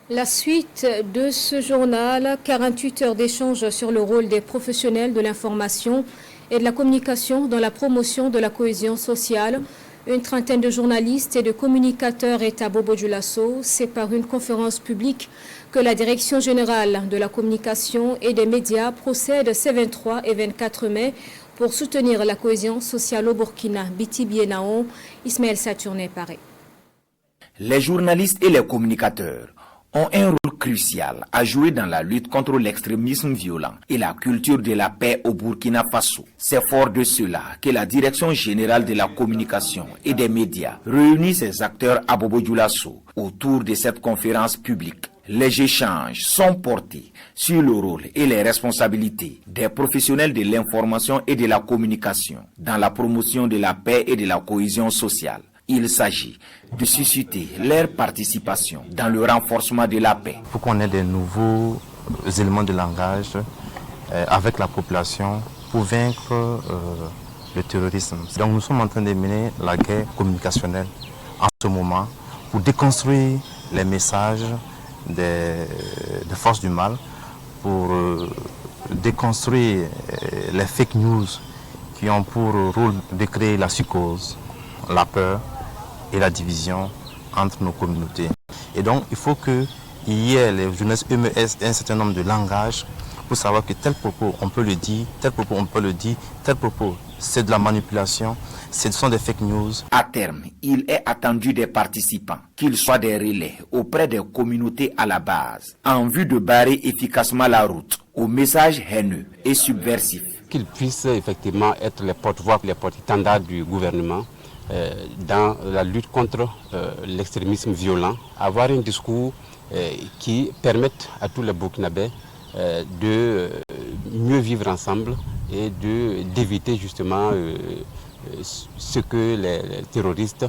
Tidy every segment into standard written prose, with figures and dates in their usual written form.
La suite de ce journal, 48 heures d'échange sur le rôle des professionnels de l'information et de la communication dans la promotion de la cohésion sociale. Une trentaine de journalistes et de communicateurs est à Bobo-Dioulasso. C'est par une conférence publique que la Direction générale de la communication et des médias procède ces 23 et 24 mai pour soutenir la cohésion sociale au Burkina. Biti Bienaon, Ismaël Saturné, Paris. Les journalistes et les communicateurs ont un rôle crucial à jouer dans la lutte contre l'extrémisme violent et la culture de la paix au Burkina Faso. C'est fort de cela que la Direction générale de la communication et des médias réunit ses acteurs à Bobo-Dioulasso autour de cette conférence publique. Les échanges sont portés sur le rôle et les responsabilités des professionnels de l'information et de la communication dans la promotion de la paix et de la cohésion sociale. Il s'agit de susciter leur participation dans le renforcement de la paix. Il faut qu'on ait des nouveaux éléments de langage avec la population pour vaincre le terrorisme. Donc nous sommes en train de mener la guerre communicationnelle en ce moment pour déconstruire les messages des forces du mal, pour déconstruire les fake news qui ont pour rôle de créer la psychose, la peur et la division entre nos communautés. Et donc, il faut qu'il y ait les journalistes un certain nombre de langages pour savoir que tel propos, on peut le dire, tel propos, on peut le dire, tel propos, c'est de la manipulation, ce sont des fake news. À terme, il est attendu des participants qu'ils soient des relais auprès des communautés à la base, en vue de barrer efficacement la route aux messages haineux et subversifs. Qu'ils puissent effectivement être les porte-voix, les porte-étendards du gouvernement dans la lutte contre l'extrémisme violent, avoir un discours qui permette à tous les Burkinabés de mieux vivre ensemble et d'éviter justement ce que les terroristes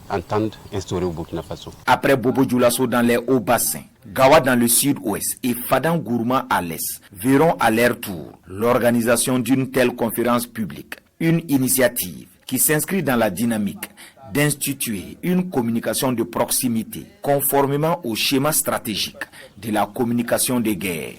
entendent instaurer au Burkina Faso. Après Bobo-Dioulasso dans les hauts bassins, Gawa dans le sud-ouest et Fadan Gourma à l'est verront à leur tour l'organisation d'une telle conférence publique, une initiative qui s'inscrit dans la dynamique d'instituer une communication de proximité conformément au schéma stratégique de la communication de guerre.